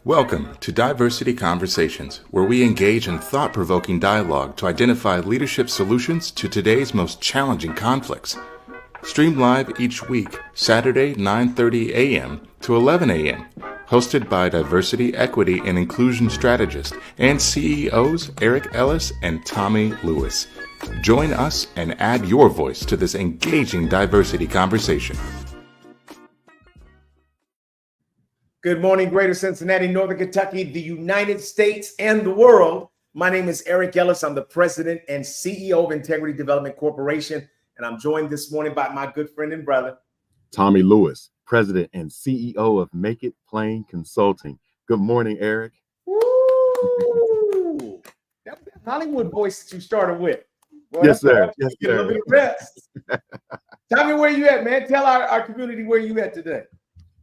Welcome to Diversity Conversations, where we engage in thought-provoking dialogue to identify leadership solutions to today's most challenging conflicts. Stream live each week, Saturday 9:30 a.m. to 11 a.m. Hosted by Diversity, Equity, and Inclusion Strategist and CEOs Eric Ellis and Tommy Lewis. Join us and add your voice to this engaging diversity conversation. Good morning, Greater Cincinnati, Northern Kentucky, the United States, and the world. My name is Eric Ellis. I'm the president and CEO of Integrity Development Corporation, and I'm joined this morning by my good friend and brother, Tommy Lewis, president and CEO of Make It Plain Consulting. Good morning, Eric. Woo! That Hollywood voice that you started with. Boy, yes, sir. Yes, sir. A little bit of rest. Tommy, where you at, man? Tell our community where you at today.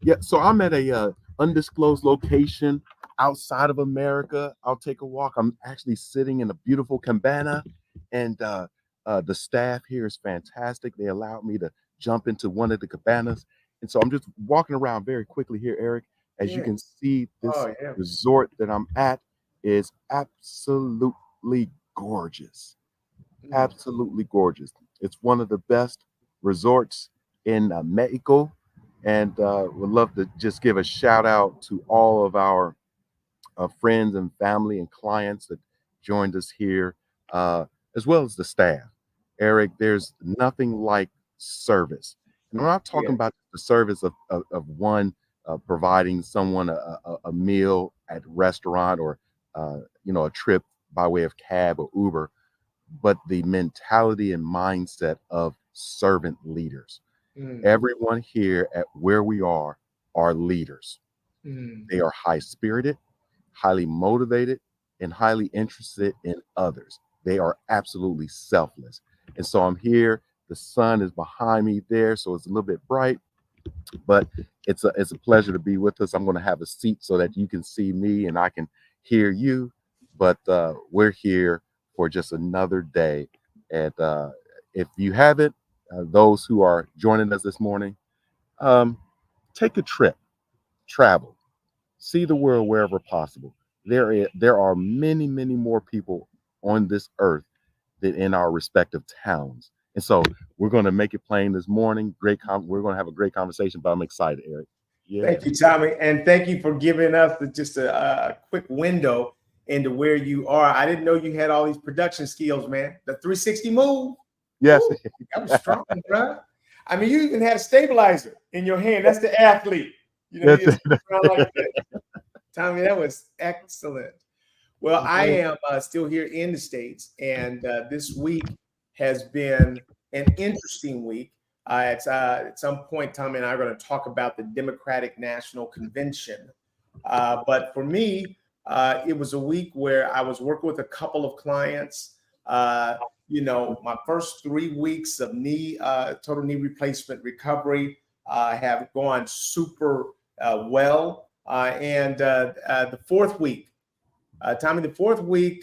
Yeah, so I'm at a undisclosed location outside of America. I'll take a walk. I'm actually sitting in a beautiful cabana, and the staff here is fantastic. They allowed me to jump into one of the cabanas, and so I'm just walking around very quickly here, Eric. As you can see, this resort that I'm at is absolutely gorgeous. Absolutely gorgeous. It's one of the best resorts in Mexico. And would love to just give a shout out to all of our friends and family and clients that joined us here, as well as the staff. Eric, there's nothing like service. And I'm not talking about the service of one providing someone a meal at a restaurant or a trip by way of cab or Uber, but the mentality and mindset of servant leaders. Everyone here at where we are leaders. They are high-spirited, highly motivated, and highly interested in others. They are absolutely selfless. And so I'm here. The sun is behind me there, so it's a little bit bright, but it's a pleasure to be with us. I'm going to have a seat so that you can see me and I can hear you. But we're here for just another day. And if you haven't, those who are joining us this morning, take a trip, travel, see the world wherever possible. There are many, many more people on this earth than in our respective towns. And so we're going to make it plain this morning. We're going to have a great conversation, but I'm excited, Eric. Yeah. Thank you, Tommy. And thank you for giving us just a quick window into where you are. I didn't know you had all these production skills, man. The 360 move. Yes. Ooh, that was strong, bro. I mean, you even had a stabilizer in your hand. That's the athlete. You know, you just around like that. Tommy, that was excellent. Well, I am still here in the States, and this week has been an interesting week. At some point, Tommy and I are going to talk about the Democratic National Convention. But for me, it was a week where I was working with a couple of clients. My first 3 weeks of total knee replacement recovery have gone super well. And the fourth week, Tommy, the fourth week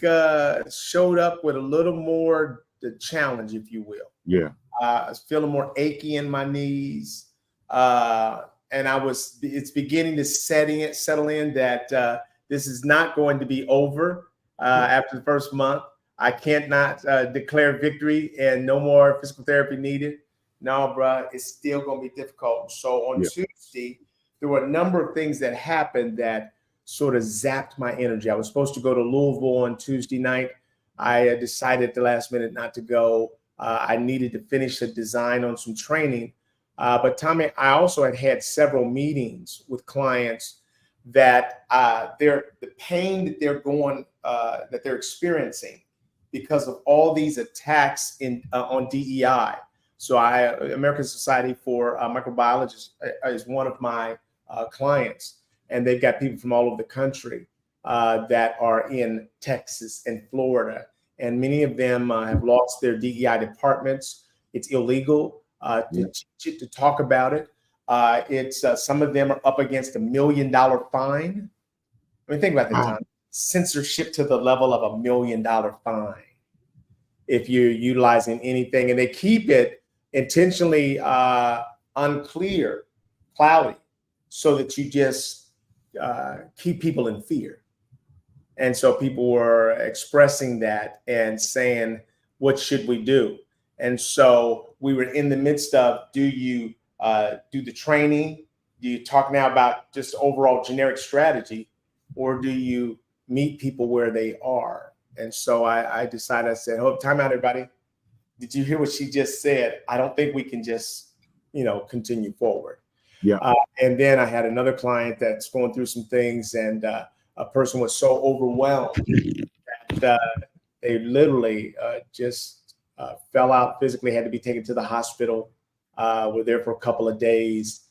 showed up with a little more the challenge, if you will. Yeah. I was feeling more achy in my knees. And it's beginning to settle in that this is not going to be over after the first month. I can't not declare victory and no more physical therapy needed. No, bro, it's still going to be difficult. So on Tuesday, there were a number of things that happened that sort of zapped my energy. I was supposed to go to Louisville on Tuesday night. I decided at the last minute not to go. I needed to finish a design on some training. But Tommy, I also had several meetings with clients that the pain that they're experiencing because of all these attacks on DEI. So American Society for Microbiologists is one of my clients, and they've got people from all over the country that are in Texas and Florida, and many of them have lost their DEI departments. It's illegal to talk about it. Some of them are up against $1 million fine. I mean, think about that, Tom. Censorship to the level of $1 million fine if you're utilizing anything, and they keep it intentionally unclear, cloudy, so that you just keep people in fear. And so people were expressing that and saying, what should we do? And so we were in the midst of, do you do the training? Do you talk now about just overall generic strategy, or do you meet people where they are? And so I decided, I said, oh, time out, everybody. Did you hear what she just said? I don't think we can just, continue forward. Yeah. And then I had another client that's going through some things, and a person was so overwhelmed that they literally just fell out physically, had to be taken to the hospital. Were there for a couple of days.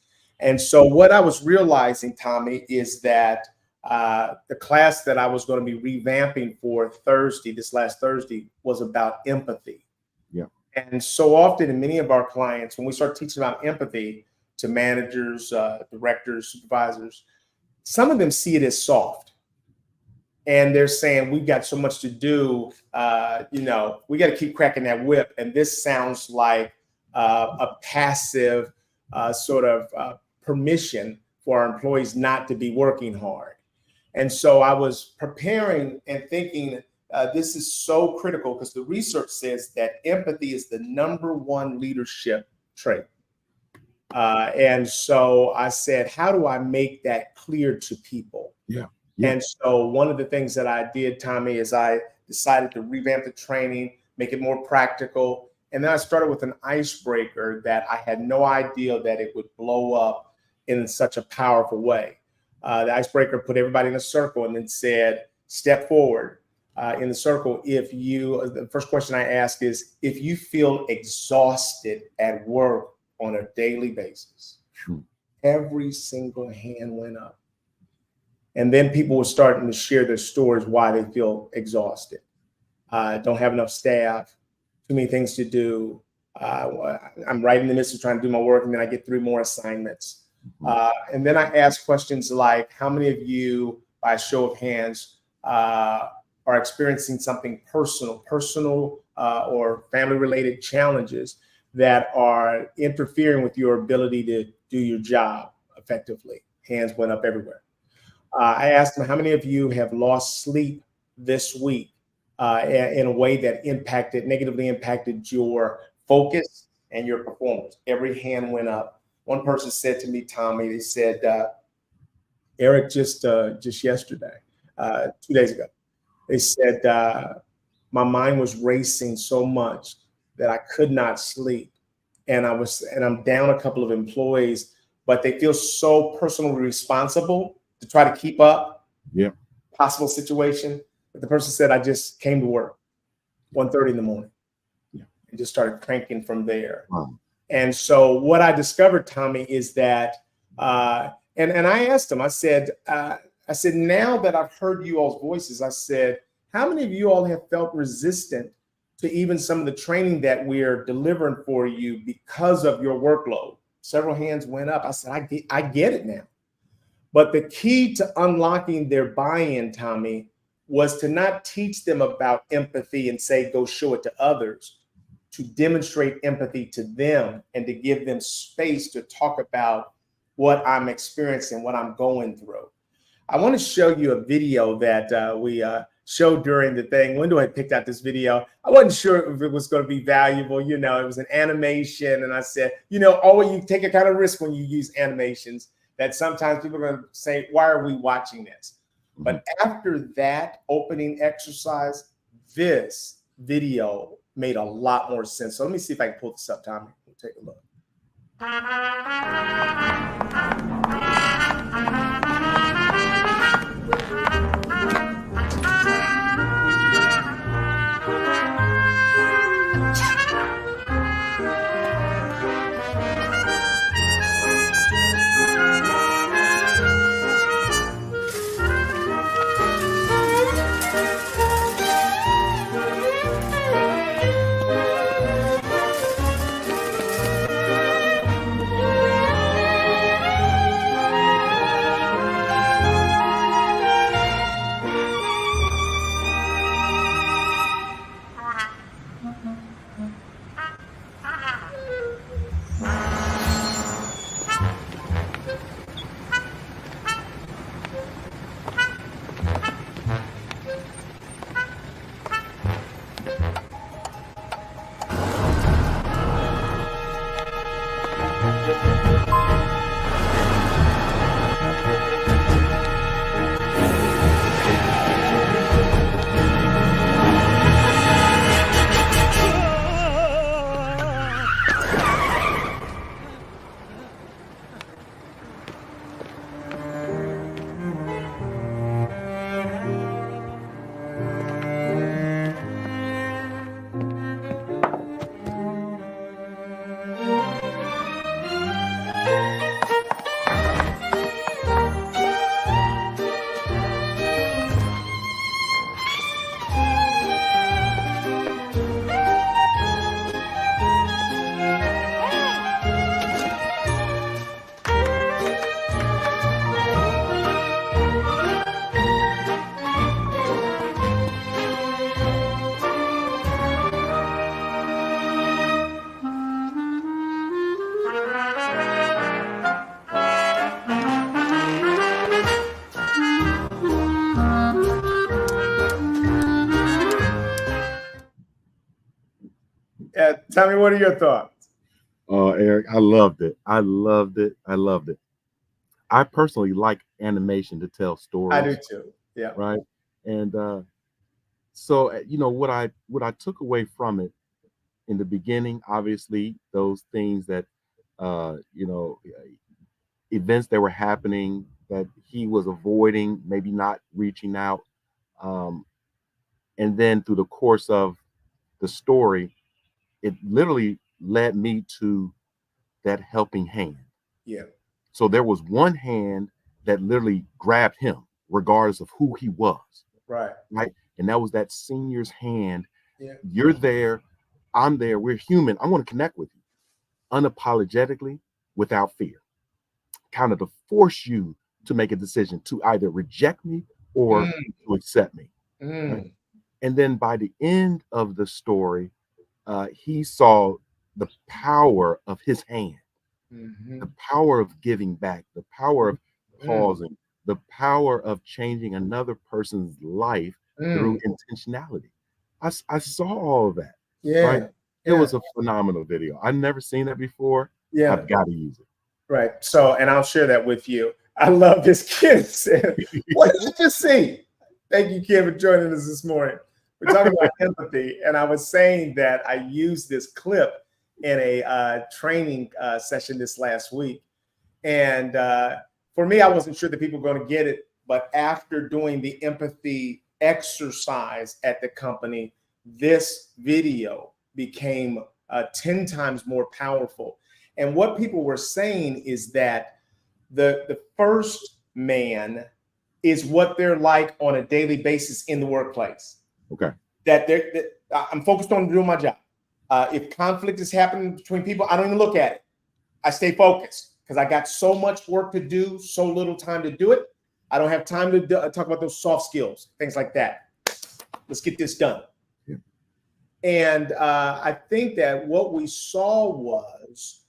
And so what I was realizing, Tommy, is that the class that I was going to be revamping for this last Thursday, was about empathy. Yeah. And so often in many of our clients, when we start teaching about empathy to managers, directors, supervisors, some of them see it as soft. And they're saying, we've got so much to do, we got to keep cracking that whip. And this sounds like a passive sort of permission for our employees not to be working hard. And so I was preparing and thinking, this is so critical, because the research says that empathy is the #1 leadership trait. And so I said, how do I make that clear to people? Yeah. And so one of the things that I did, Tommy, is I decided to revamp the training, make it more practical. And then I started with an icebreaker that I had no idea that it would blow up in such a powerful way. The icebreaker put everybody in a circle and then said, step forward in the circle. The first question I ask is, if you feel exhausted at work on a daily basis, every single hand went up. And then people were starting to share their stories why they feel exhausted. Don't have enough staff, too many things to do. I'm right in the midst of trying to do my work, and then I get 3 more assignments. And then I ask questions like, how many of you, by a show of hands, are experiencing something personal or family-related challenges that are interfering with your ability to do your job effectively? Hands went up everywhere. I asked them, how many of you have lost sleep this week in a way that negatively impacted your focus and your performance? Every hand went up. One person said to me, Tommy, they said, Eric, just yesterday, 2 days ago, they said, my mind was racing so much that I could not sleep. And I'm down a couple of employees, but they feel so personally responsible to try to keep up. Yeah. Possible situation. But the person said, I just came to work 1:30 in the morning. Yeah. And just started cranking from there. Wow. And so what I discovered, Tommy, is that, and I asked him, I said, now that I've heard you all's voices, I said, how many of you all have felt resistant to even some of the training that we're delivering for you because of your workload? Several hands went up. I said, I get it now. But the key to unlocking their buy-in, Tommy, was to not teach them about empathy and say, go show it to others, to demonstrate empathy to them and to give them space to talk about what I'm experiencing, what I'm going through. I want to show you a video that we showed during the thing. Wendell had picked out this video. I wasn't sure if it was going to be valuable. It was an animation. And I said, always you take a kind of risk when you use animations, that sometimes people are going to say, why are we watching this? But after that opening exercise, this video made a lot more sense. So let me see if I can pull this up, Tommy. We'll take a look. Tommy, what are your thoughts? Oh, Eric, I loved it. I loved it. I loved it. I personally like animation to tell I do stories, too. Yeah. right? And so what I took away from it in the beginning, obviously, those things that you know events that were happening that he was avoiding, maybe not reaching out, um, and then through the course of the story, it literally led me to that helping hand. Yeah. So there was one hand that literally grabbed him, regardless of who he was, Right. right? And that was that senior's hand. Yeah. You're there, I'm there, we're human. I want to connect with you unapologetically, without fear, kind of to force you to make a decision to either reject me or Mm, to accept me. Right? mm, And then by the end of the story, he saw the power of his hand, the mhm, power of giving back, the power of mm, pausing, the power of changing another person's life through mm. intentionality. I saw all of that, right? Yeah. It Yeah. was a phenomenal video. I've never seen that before. Yeah. I've got to use Right. So, and I'll share that with you. I love this kid said, what did you just see? Thank you, Kim, for joining us this morning. We're talking about empathy. And I was saying that I used this clip in a training session this last week. And for me, I wasn't sure that people were going to get it. But after doing the empathy exercise at the company, this video became 10 times more powerful. And what people were saying is that the first man is what they're like on a daily basis in the workplace. it. Okay. I'm focused on doing my job. If conflict is happening between people, I don't even look at it. I stay focused because I got so much work to do, so little time to do it. I don't have time to talk about those soft skills, things like that. Let's get this done. Yeah. And I think that what we saw was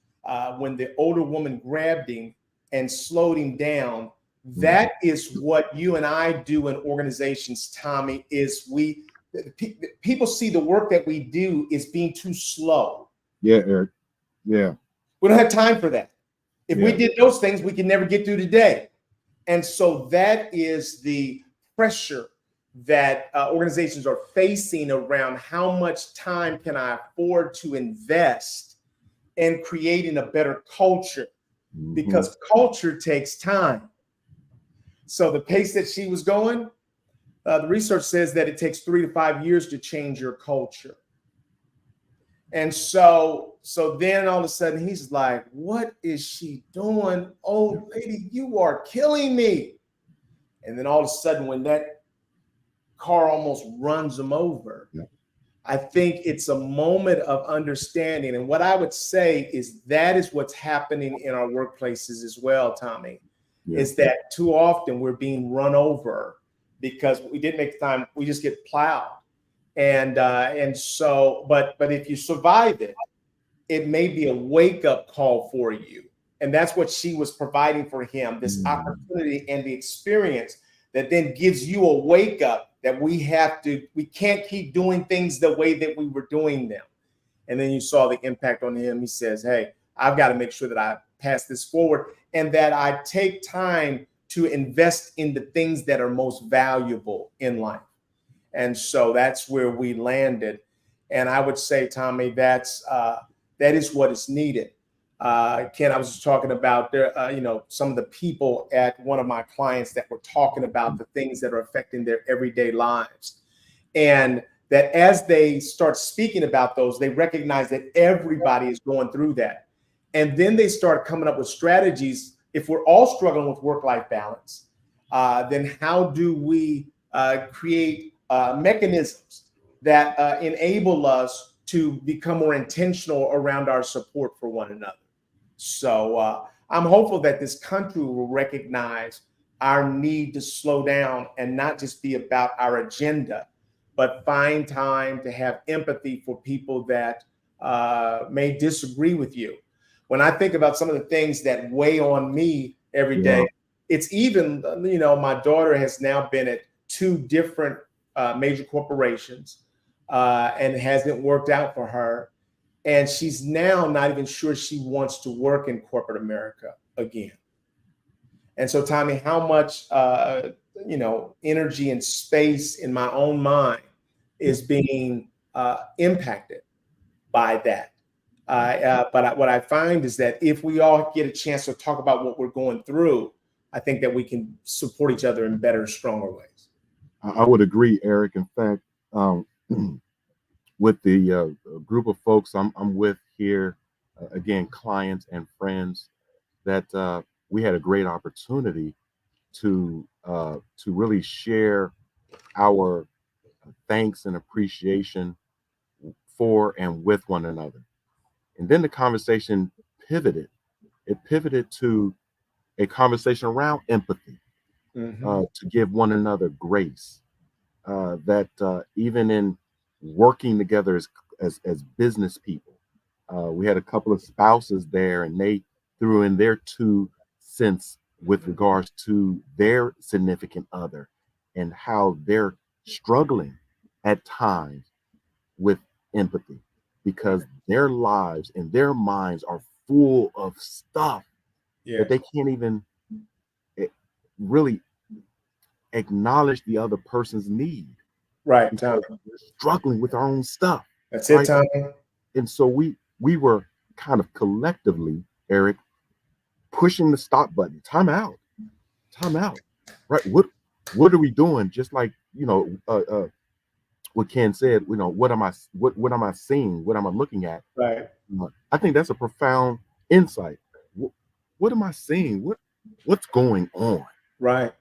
when the older woman grabbed him and slowed him down. That is what you and I do in organizations, Tommy, is people see the work that we do is being too slow. Yeah, Eric. Yeah. We don't have time for that. If we Yeah. did those things, we can never get through today. And so that is the pressure that organizations are facing around how much time can I afford to invest in creating a better culture, because culture takes time. So the pace that she was going, the research says that it takes 3 to 5 years to change your culture. And so then all of a sudden he's like, what is she doing? Old lady, you are killing me. And then all of a sudden when that car almost runs him over, Yeah. I think it's a moment of understanding. And what I would say is that is what's happening in our workplaces as well, Tommy, Yeah. is that too often we're being run over because we didn't make the time, we just get plowed. And so, but if you survive it, it may be a wake-up call for you. And that's what she was providing for him, this opportunity and the experience that then gives you a wake-up that we can't keep doing things the way that we were doing them. And then you saw the impact on him. He says, hey, I've got to make sure that I pass this forward and that I take time to invest in the things that are most valuable in life. And so that's where we landed. And I would say, Tommy, that is what is needed. Ken, I was just talking about some of the people at one of my clients that were talking about the things that are affecting their everyday lives. And that as they start speaking about those, they recognize that everybody is going through that. And then they start coming up with strategies. If we're all struggling with work-life balance, then how do we create mechanisms that enable us to become more intentional around our support for one another? So I'm hopeful that this country will recognize our need to slow down and not just be about our agenda, but find time to have empathy for people that may disagree with you. When I think about some of the things that weigh on me every day, it's even, my daughter has now been at 2 different major corporations and it hasn't worked out for her. And she's now not even sure she wants to work in corporate America again. And so, Tommy, how much energy and space in my own mind is being impacted by that. But what I find is that if we all get a chance to talk about what we're going through, I think that we can support each other in better, stronger ways. I would agree, Eric. In fact, with the group of folks I'm with here, again, clients and friends, that we had a great opportunity to really share our thanks and appreciation for and with one another. And then the conversation pivoted. It pivoted to a conversation around empathy, to give one another grace. That even in working together as business people, we had a couple of spouses there, and they threw in their 2 cents with regards to their significant other and how they're struggling at times with empathy because their lives and their minds are full of stuff that they can't even really acknowledge the other person's need. Right, Tommy. We're struggling with our own stuff. That's it, Tommy. And so we were kind of collectively, Eric, pushing the stop button. Time out. Right? What are we doing? Just like what Ken said. What am I seeing? What am I looking at? Right. I think that's a profound insight. What am I seeing? What's going on? Right.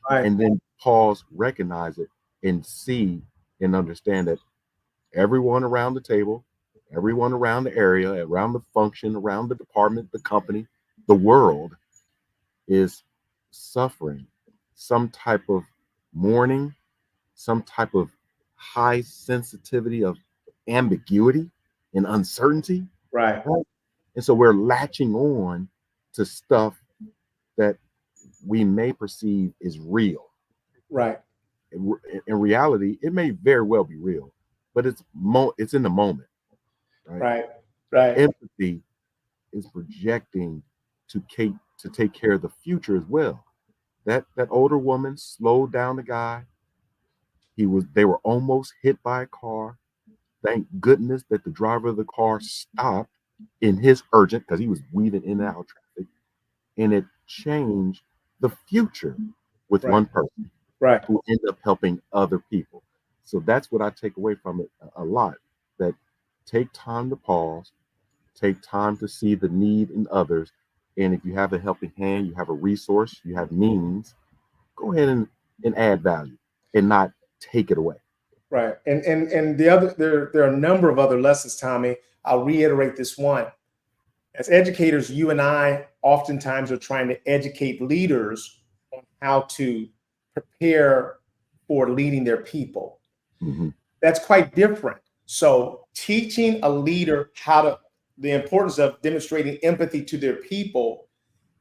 And then pause, recognize it, and see and understand that everyone around the table, everyone around the area, around the function, around the department, the company, the world is suffering some type of mourning, some type of high sensitivity of ambiguity and uncertainty. Right. And so we're latching on to stuff that we may perceive is real. Right. In reality, it may very well be real, but it's in the moment. Right. Empathy is projecting to take care of the future as well. That older woman slowed down the guy. They were almost hit by a car. Thank goodness that the driver of the car stopped in his urgent, because he was weaving in and out of traffic, and it changed the future with one person who ended up helping other people. So that's what I take away from it a lot, that take time to pause, take time to see the need in others. And if you have a helping hand, you have a resource, you have means, go ahead and add value and not take it away. Right. And the other, there are a number of other lessons, Tommy. I'll reiterate this one. As educators, you and I oftentimes are trying to educate leaders on how to prepare for leading their people. Mm-hmm. That's quite different. So teaching a leader the importance of demonstrating empathy to their people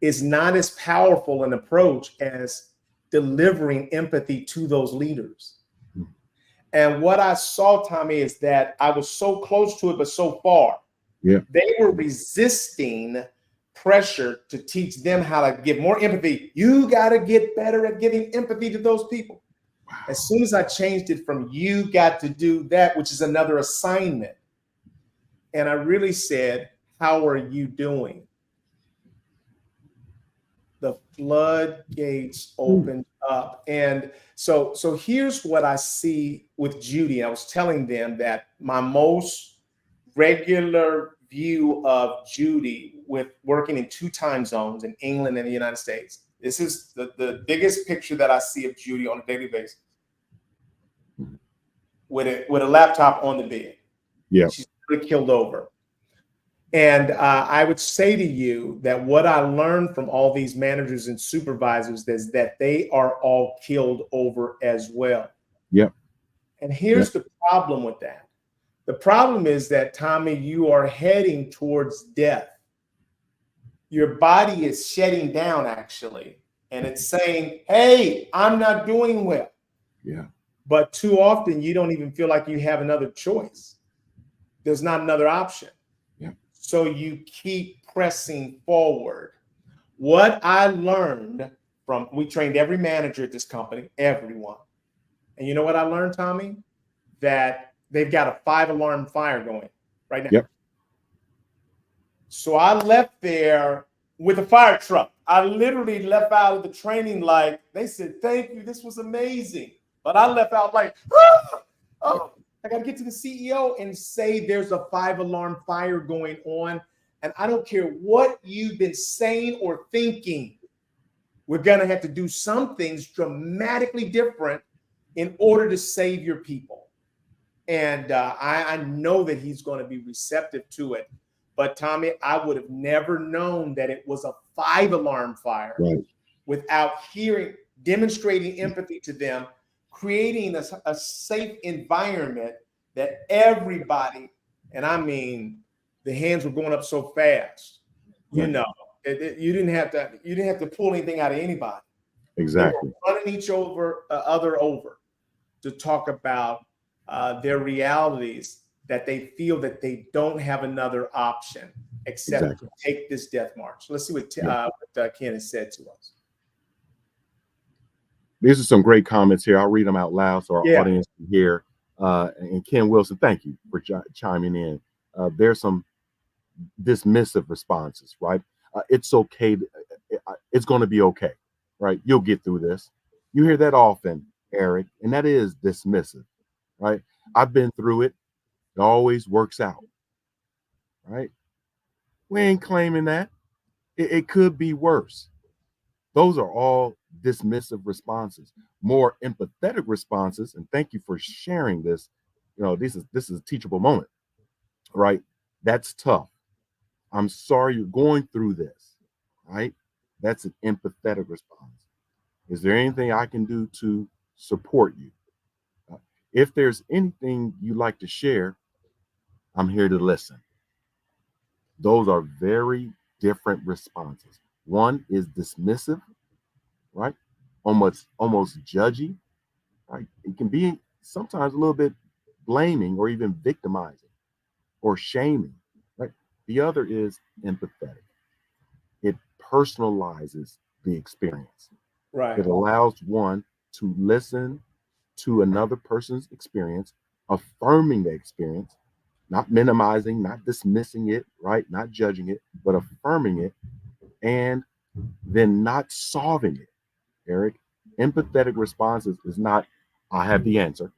is not as powerful an approach as delivering empathy to those leaders. Mm-hmm. And what I saw, Tommy, is that I was so close to it, but so far. Yeah. They were resisting pressure to teach them how to give more empathy. You got to get better at giving empathy to those people. Wow. As soon as I changed it from you got to do that, which is another assignment, and I really said, how are you doing? The floodgates opened up. And so here's what I see with Judy. I was telling them that my most regular view of Judy with working in 2 time zones in England and the United States. This is the biggest picture that I see of Judy on a daily basis. With a laptop on the bed. Yeah. She's really killed over. And I would say to you that what I learned from all these managers and supervisors is that they are all killed over as well. Yep. And here's the problem with that. The problem is that, Tommy, you are heading towards death. Your body is shutting down, actually, and it's saying, hey, I'm not doing well. Yeah. But too often, you don't even feel like you have another choice. there's not another option. Yeah. So you keep pressing forward. What I learned we trained every manager at this company, everyone. And you know what I learned, Tommy? That they've got a 5-alarm fire going right now. Yep. So I left there with a fire truck. I literally left out of the training like, they said, thank you, this was amazing. But I left out like, oh, I got to get to the CEO and say there's a 5-alarm fire going on. And I don't care what you've been saying or thinking, we're going to have to do some things dramatically different in order to save your people. And I know that he's going to be receptive to it. But Tommy, I would have never known that it was a 5-alarm fire without demonstrating empathy to them, creating a safe environment that everybody, and I mean, the hands were going up so fast, you didn't have to pull anything out of anybody. Exactly. They were running each other over to talk about their realities, that they feel that they don't have another option except to take this death march. Let's see what Ken has said to us. These are some great comments here. I'll read them out loud so our audience can hear. And Ken Wilson, thank you for chiming in. There's some dismissive responses, right? It's okay. It's going to be okay, right? You'll get through this. You hear that often, Eric, and that is dismissive, right? I've been through it. It always works out, right? We ain't claiming that. It could be worse. Those are all dismissive responses. More empathetic responses, and thank you for sharing this. You know, this is a teachable moment, right? That's tough. I'm sorry you're going through this, right? That's an empathetic response. Is there anything I can do to support you? If there's anything you'd like to share, I'm here to listen. Those are very different responses. One is dismissive, right? Almost judgy, right? It can be sometimes a little bit blaming or even victimizing or shaming, right? The other is empathetic. It personalizes the experience. Right. It allows one to listen to another person's experience, affirming the experience, not minimizing, not dismissing it, right? Not judging it, but affirming it, and then not solving it. Eric, empathetic responses is not, I have the answer.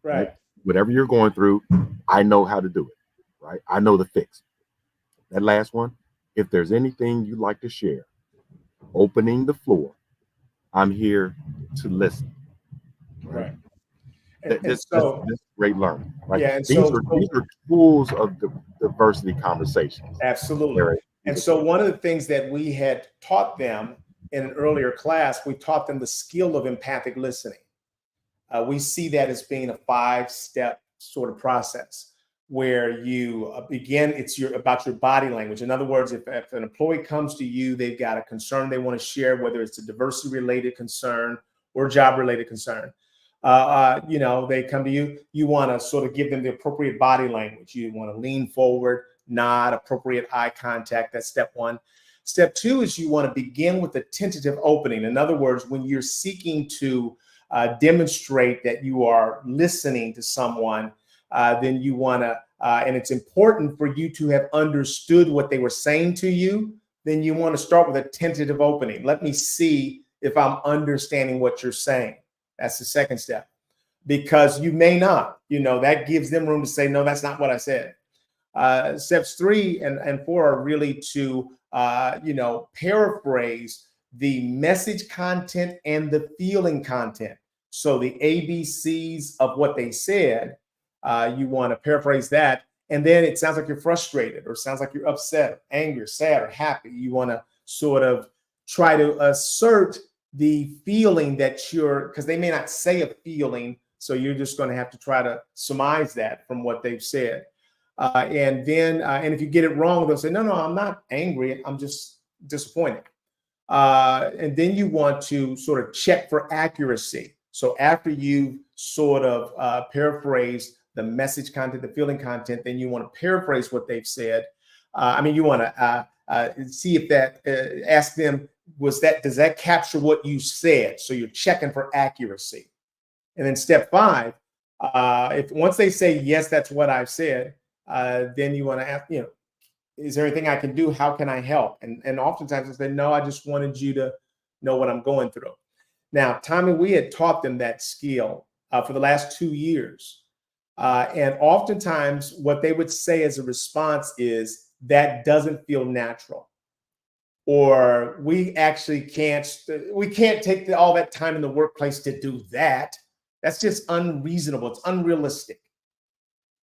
Right. Whatever you're going through, I know how to do it, right? I know the fix. That last one, if there's anything you'd like to share, opening the floor, I'm here to listen. Right. This great learning, right? Yeah, and these are tools of the diversity conversations. Absolutely. Right. And so one of the things that we had taught them in an earlier class, we taught them the skill of empathic listening. We see that as being a 5-step sort of process where you begin, about your body language. In other words, if an employee comes to you, they've got a concern they want to share, whether it's a diversity-related concern or job-related concern. They come to you, you want to sort of give them the appropriate body language. You want to lean forward, nod, appropriate eye contact. That's step 1. Step 2 is you want to begin with a tentative opening. In other words, when you're seeking to demonstrate that you are listening to someone, then you want to, and it's important for you to have understood what they were saying to you, then you want to start with a tentative opening. Let me see if I'm understanding what you're saying. That's the second step, because you may not, that gives them room to say, no, that's not what I said. Steps 3 and 4 are really to, paraphrase the message content and the feeling content. So the ABCs of what they said, you want to paraphrase that. And then it sounds like you're frustrated, or sounds like you're upset, angry, sad, or happy. You want to sort of try to assert the feeling that because they may not say a feeling, so you're just going to have to try to surmise that from what they've said. And if you get it wrong, they'll say, no, I'm not angry, I'm just disappointed. And then you want to sort of check for accuracy. So after you sort of paraphrase the message content, the feeling content, then you want to paraphrase what they've said. You want to see if that, ask them, does that capture what you said? So you're checking for accuracy. And then step 5, if once they say, yes, that's what I've said, then you want to ask, is there anything I can do? How can I help? And oftentimes I say, no, I just wanted you to know what I'm going through. Now, Tommy, we had taught them that skill for the last 2 years. And oftentimes what they would say as a response is, that doesn't feel natural. Or we actually can't take all that time in the workplace to do that. That's just unreasonable. It's unrealistic.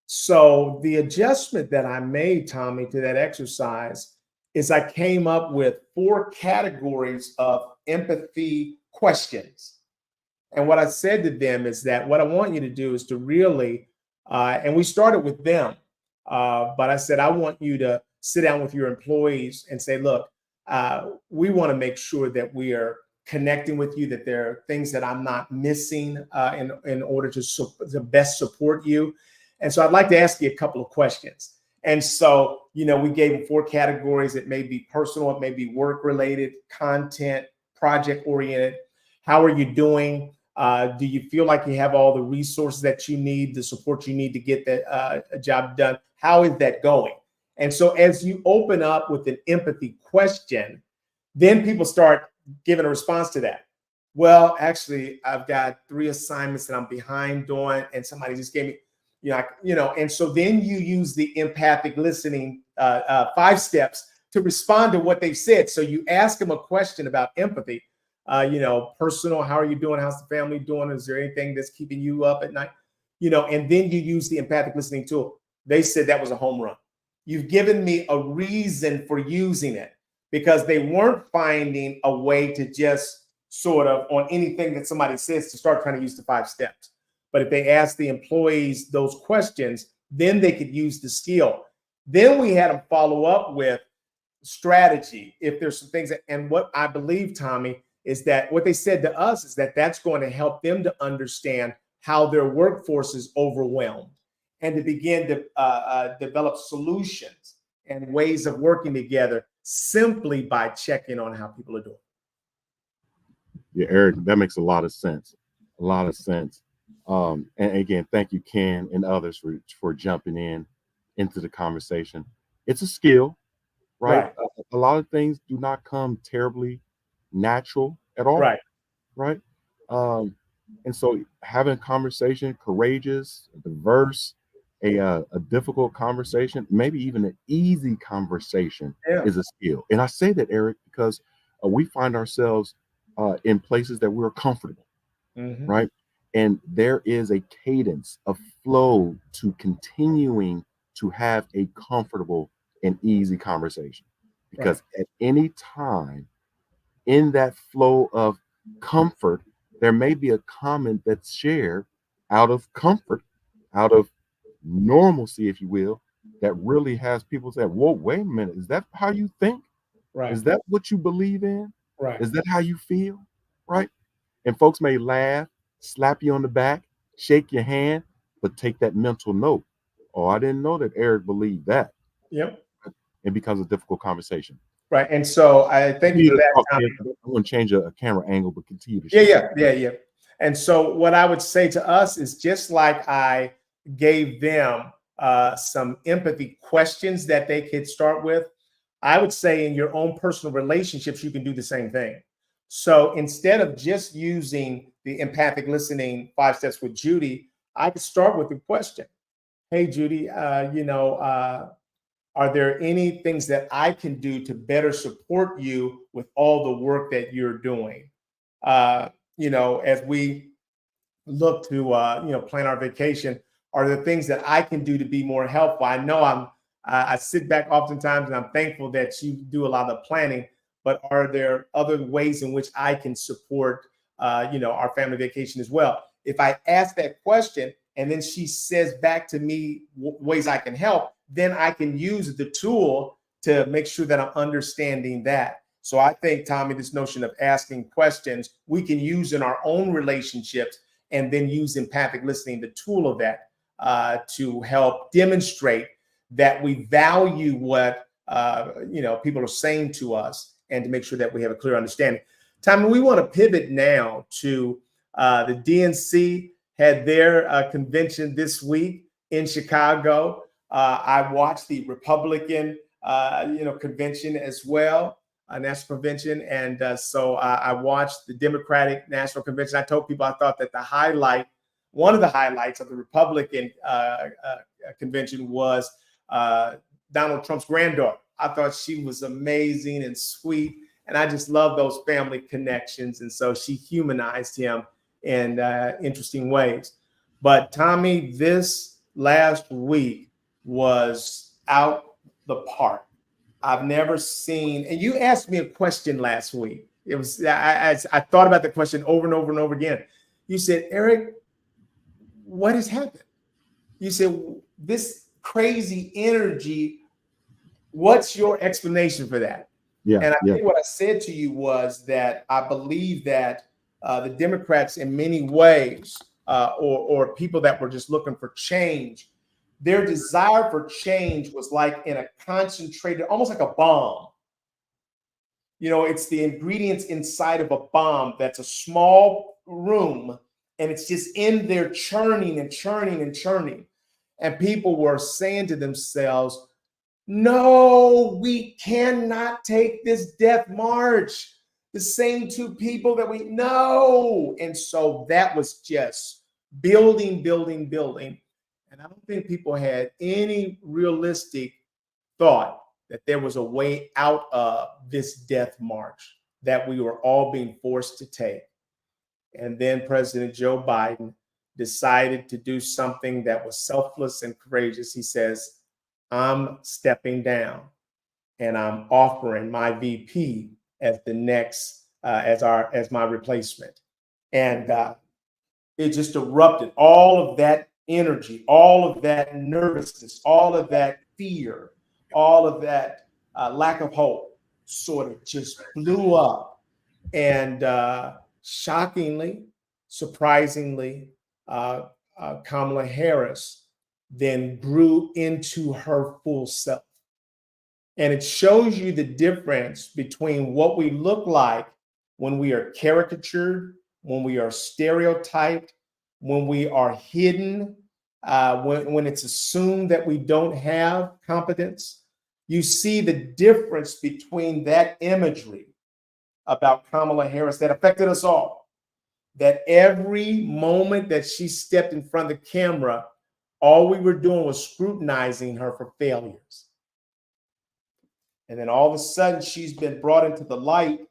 So the adjustment that I made, Tommy, to that exercise is I came up with 4 categories of empathy questions. And what I said to them is that what I want you to do is to really, and we started with them, but I said, I want you to sit down with your employees and say, look, we want to make sure that we are connecting with you, that there are things that I'm not missing in order to best support you. And so I'd like to ask you a couple of questions. And so, we gave them 4 categories. It may be personal, it may be work related, content, project oriented. How are you doing? Do you feel like you have all the resources that you need, the support you need to get that job done? How is that going? And so as you open up with an empathy question, then people start giving a response to that. Well, actually, I've got 3 assignments that I'm behind on, and somebody just gave me, and so then you use the empathic listening 5 steps to respond to what they've said. So you ask them a question about empathy, personal, how are you doing? How's the family doing? Is there anything that's keeping you up at night? And then you use the empathic listening tool. They said that was a home run. You've given me a reason for using it, because they weren't finding a way to just sort of on anything that somebody says to start trying to use the 5 steps. But if they ask the employees those questions, then they could use the skill. Then we had them follow up with strategy. If there's some things and what I believe, Tommy, is that what they said to us is that that's going to help them to understand how their workforce is overwhelmed and to begin to develop solutions and ways of working together simply by checking on how people are doing. Yeah, Eric, that makes a lot of sense. A lot of sense. And again, thank you, Ken, and others for jumping into the conversation. It's a skill, right? A lot of things do not come terribly natural at all, right? And so having a conversation, courageous, diverse, a difficult conversation, maybe even an easy conversation is a skill. And I say that, Eric, because we find ourselves in places that we're comfortable, right? And there is a cadence, a flow to continuing to have a comfortable and easy conversation. Because at any time in that flow of comfort, there may be a comment that's shared out of comfort, out of normalcy, if you will, that really has people say, whoa, wait a minute, is that how you think? Is that what you believe in? Is that how you feel? Right? And folks may laugh, slap you on the back, shake your hand, but take that mental note. Oh, I didn't know that Eric believed that. It becomes a difficult conversation. Right. And so I thank you for that, Tommy. I'm going to change a camera angle, but continue to share. Yeah. And so what I would say to us is just like I gave them some empathy questions that they could start with, I would say in your own personal relationships, you can do the same thing. So instead of just using the empathic listening 5 steps with Judy, I could start with a question. Hey, Judy, are there any things that I can do to better support you with all the work that you're doing? As we look to, plan our vacation, are there things that I can do to be more helpful? I know I sit back oftentimes and I'm thankful that you do a lot of the planning, but are there other ways in which I can support, our family vacation as well? If I ask that question and then she says back to me ways I can help, then I can use the tool to make sure that I'm understanding that. So I think, Tommy, this notion of asking questions we can use in our own relationships and then use empathic listening, the tool of that, to help demonstrate that we value what people are saying to us, and to make sure that we have a clear understanding. Tommy, we want to pivot now to the DNC had their convention this week in Chicago. I watched the Republican convention as well, national convention, and so I watched the Democratic National Convention. I told people I thought that one of the highlights of the Republican convention was Donald Trump's granddaughter. I thought she was amazing and sweet, and I just love those family connections. And so she humanized him in interesting ways. But Tommy, this last week was out the park. I've never seen, and you asked me a question last week. It was I thought about the question over and over and over again. You said, Eric, what has happened? You said, this crazy energy, what's your explanation for that? Yeah. And I think what I said to you was that I believe that the Democrats in many ways, or people that were just looking for change, their desire for change was like in a concentrated, almost like a bomb. It's the ingredients inside of a bomb that's a small room, and it's just in there churning and churning and churning. And people were saying to themselves, no, we cannot take this death march. The same two people that we know. And so that was just building. And I don't think people had any realistic thought that there was a way out of this death march that we were all being forced to take. And then President Joe Biden decided to do something that was selfless and courageous. He says, I'm stepping down and I'm offering my VP as the next, as my replacement. And it just erupted. All of that energy, all of that nervousness, all of that fear, all of that lack of hope sort of just blew up. And shockingly, surprisingly, Kamala Harris then grew into her full self. And it shows you the difference between what we look like when we are caricatured, when we are stereotyped, when we are hidden, when it's assumed that we don't have competence. You see the difference between that imagery about Kamala Harris that affected us all. That every moment that she stepped in front of the camera, all we were doing was scrutinizing her for failures. And then all of a sudden, she's been brought into the light,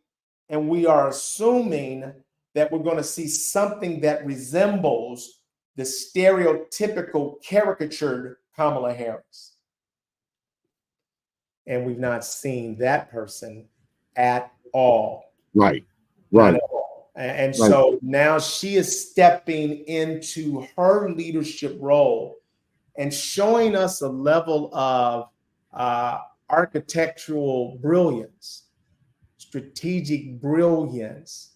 and we are assuming that we're going to see something that resembles the stereotypical caricatured Kamala Harris. And we've not seen that person at all. Right. At all. And so now she is stepping into her leadership role and showing us a level of architectural brilliance, strategic brilliance,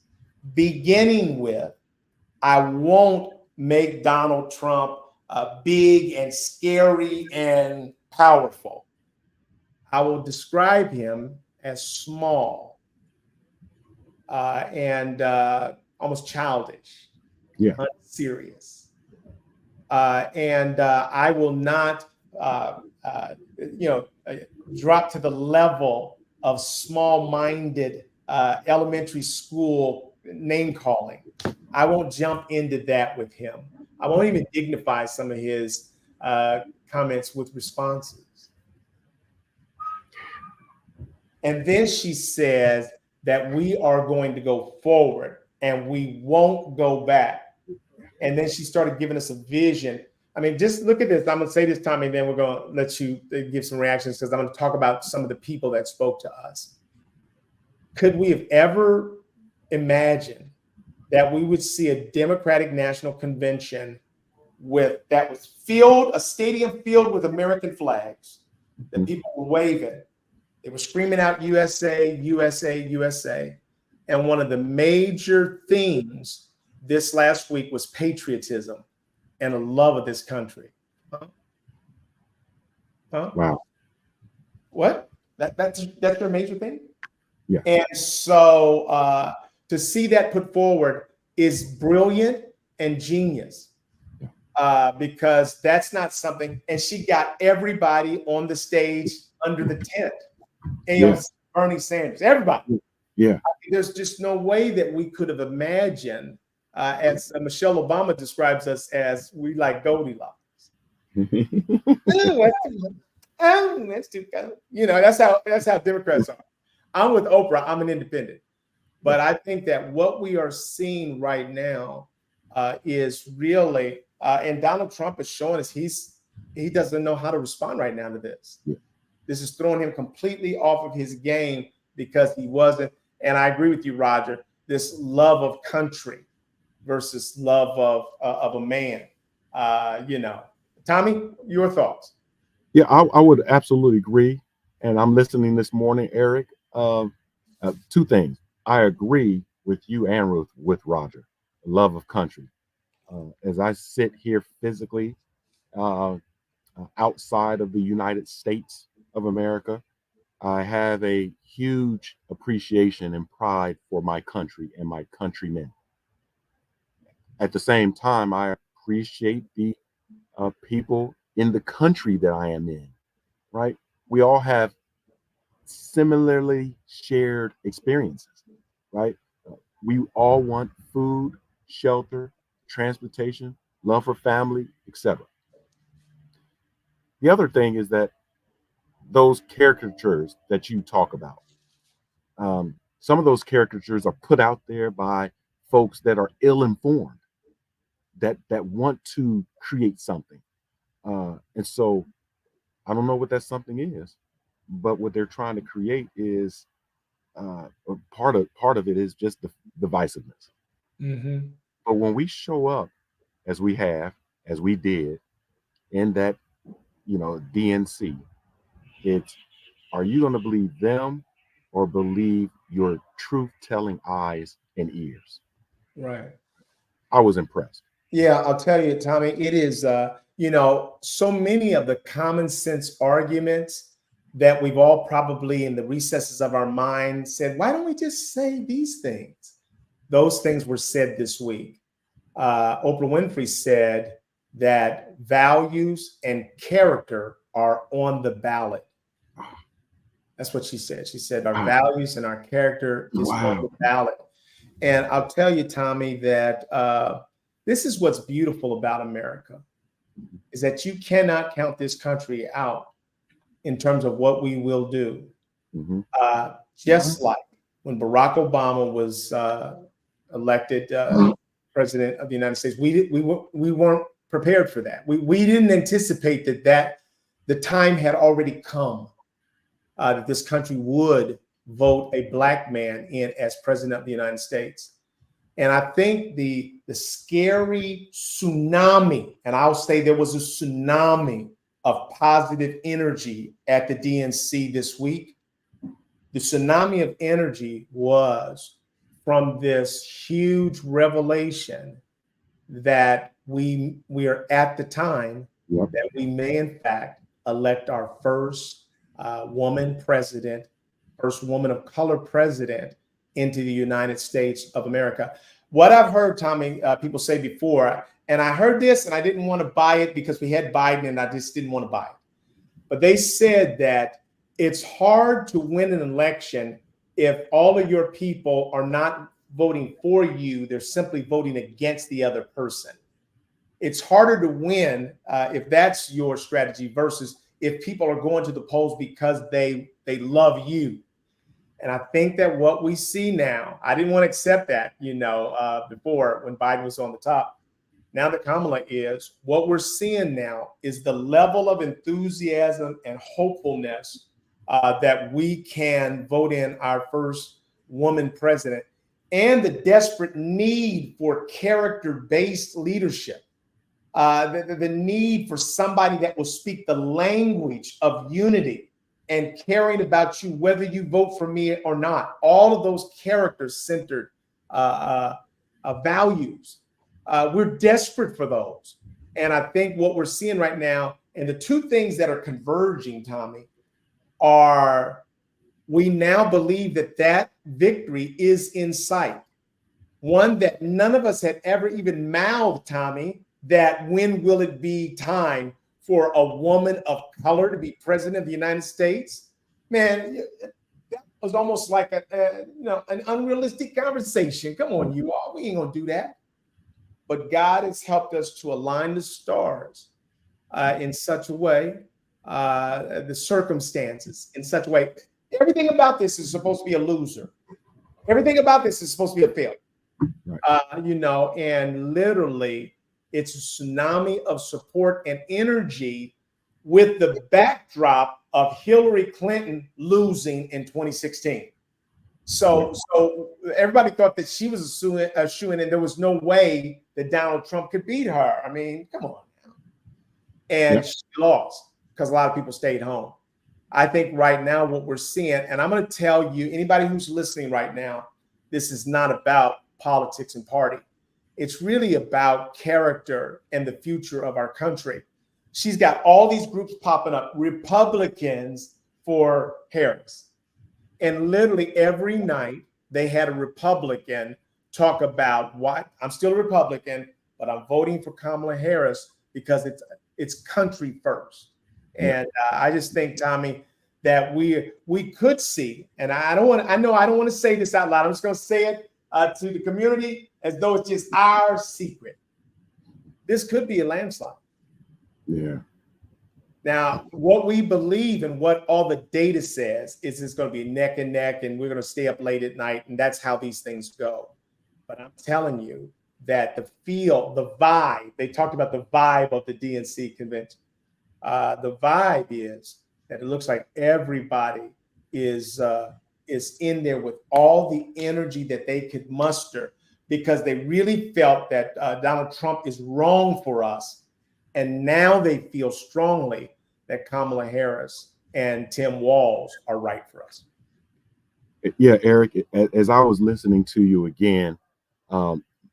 beginning with, I won't make Donald Trump big and scary and powerful. I will describe him as small and almost childish, unserious. And I will not, drop to the level of small-minded elementary school name calling. I won't jump into that with him. I won't even dignify some of his comments with responses. And then she says that we are going to go forward and we won't go back. And then she started giving us a vision. I mean, just look at this. I'm going to say this, Tommy, and then we're going to let you give some reactions because I'm going to talk about some of the people that spoke to us. Could we have ever imagined that we would see a Democratic National Convention that was filled, a stadium filled with American flags, that people were waving? They were screaming out USA, USA, USA. And one of the major themes this last week was patriotism and a love of this country. Huh? Huh? Wow. What? That's their major thing? Yeah. And so to see that put forward is brilliant and genius, because that's not something. And she got everybody on the stage under the tent. Yeah. AOC, Bernie Sanders, everybody. Yeah. There's just no way that we could have imagined, as Michelle Obama describes us as, we like Goldilocks. That's too good. You know, that's how Democrats are. I'm with Oprah. I'm an independent. But I think that what we are seeing right now is really, and Donald Trump is showing us he doesn't know how to respond right now to this. Yeah. This is throwing him completely off of his game because he wasn't. And I agree with you, Roger. This love of country versus love of a man. You know, Tommy, your thoughts? Yeah, I would absolutely agree. And I'm listening this morning, Eric. Two things. I agree with you and with Roger. Love of country. As I sit here physically outside of the United States of America, I have a huge appreciation and pride for my country and my countrymen. At the same time, I appreciate the people in the country that I am in, right? We all have similarly shared experiences, right? We all want food, shelter, transportation, love for family, etc. The other thing is that those caricatures that you talk about, some of those caricatures are put out there by folks that are ill-informed, that want to create something, and so I don't know what that something is, but what they're trying to create is part of it is just the divisiveness. Mm-hmm. But when we show up as we have, as we did in that, DNC, it's, are you going to believe them or believe your truth-telling eyes and ears? Right. I was impressed. Yeah, I'll tell you, Tommy, it is, so many of the common sense arguments that we've all probably in the recesses of our mind said, why don't we just say these things? Those things were said this week. Oprah Winfrey said that values and character are on the ballot. That's what she said. She said our values and our character is on the ballot. And I'll tell you, Tommy, that this is what's beautiful about America, is that you cannot count this country out in terms of what we will do. Mhm. Just like when Barack Obama was elected president of the United States, we weren't prepared for that. We didn't anticipate that the time had already come that this country would vote a black man in as president of the United States. And I think the scary tsunami, and I'll say there was a tsunami of positive energy at the DNC this week. The tsunami of energy was from this huge revelation that we are at the time that we may in fact elect our first woman president, first woman of color president into the United States of America. What I've heard, Tommy, people say before, and I heard this and I didn't want to buy it because we had Biden and I just didn't want to buy it. But they said that it's hard to win an election if all of your people are not voting for you, they're simply voting against the other person. It's harder to win if that's your strategy versus if people are going to the polls because they love you. And I think that what we see now, I didn't want to accept that, before when Biden was on the top. Now that Kamala is, what we're seeing now is the level of enthusiasm and hopefulness that we can vote in our first woman president, and the desperate need for character-based leadership. The need for somebody that will speak the language of unity and caring about you, whether you vote for me or not. All of those character-centered values. We're desperate for those. And I think what we're seeing right now, and the two things that are converging, Tommy, are we now believe that that victory is in sight. One that none of us had ever even mouthed, Tommy, that when will it be time for a woman of color to be president of the United States? Man, that was almost like an unrealistic conversation. Come on, you all, we ain't gonna do that. But God has helped us to align the stars in such a way, the circumstances in such a way. Everything about this is supposed to be a loser. Everything about this is supposed to be a failure. Right. And literally, it's a tsunami of support and energy with the backdrop of Hillary Clinton losing in 2016. So everybody thought that she was a shoo-in, and there was no way that Donald Trump could beat her. I mean, come on now. And she lost because a lot of people stayed home. I think right now what we're seeing, and I'm going to tell you, anybody who's listening right now, this is not about politics and party. It's really about character and the future of our country. She's got all these groups popping up, Republicans for Harris. And literally every night they had a Republican talk about what I'm still a Republican, but I'm voting for Kamala Harris because it's country first. And I just think, Tommy, that we could see, and I don't want to say this out loud. I'm just going to say it to the community as though it's just our secret. This could be a landslide. Yeah. Now, what we believe and what all the data says is it's going to be neck and neck, and we're going to stay up late at night, and that's how these things go. But I'm telling you that the vibe, they talked about the vibe of the DNC convention. The vibe is that it looks like everybody is in there with all the energy that they could muster because they really felt that Donald Trump is wrong for us. And now they feel strongly that Kamala Harris and Tim Walz are right for us. Yeah, Eric, as I was listening to you again,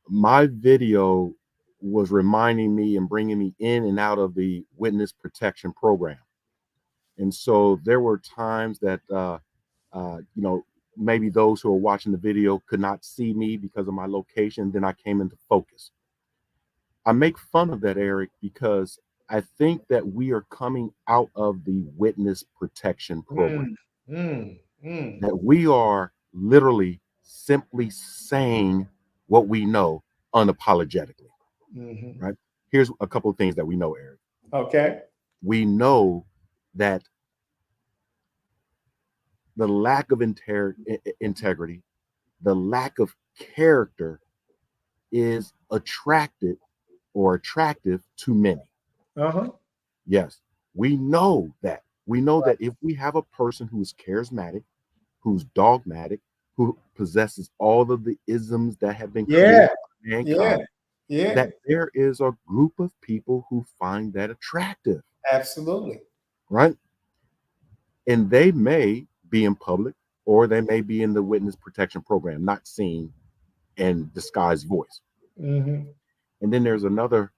my video was reminding me and bringing me in and out of the witness protection program. And so there were times that, maybe those who are watching the video could not see me because of my location. Then I came into focus. I make fun of that, Eric, because I think that we are coming out of the witness protection program. That we are literally simply saying what we know unapologetically. Right? Here's a couple of things that we know, Eric. Okay. We know that the lack of integrity, the lack of character is attractive to many. Yes, we know that. We know that if we have a person who is charismatic, who's dogmatic, who possesses all of the isms that have been created by mankind, that there is a group of people who find that attractive. Absolutely. Right? And they may be in public or they may be in the witness protection program, not seen and disguised voice. And then there's another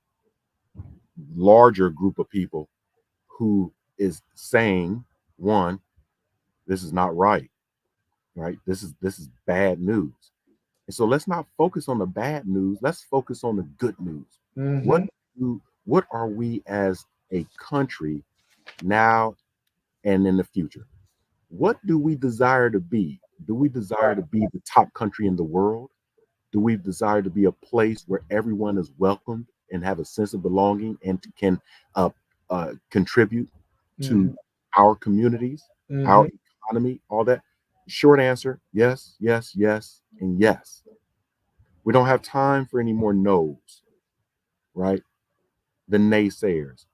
larger group of people who is saying, one, this is not right. This is bad news. And so let's not focus on the bad news. Let's focus on the good news. What are we as a country now and in the future? What do we desire to be? Do we desire to be the top country in the world? Do we desire to be a place where everyone is welcomed and have a sense of belonging and can contribute to our communities, our economy, all that? Short answer, yes, yes, yes, and yes. We don't have time for any more no's, right? The naysayers,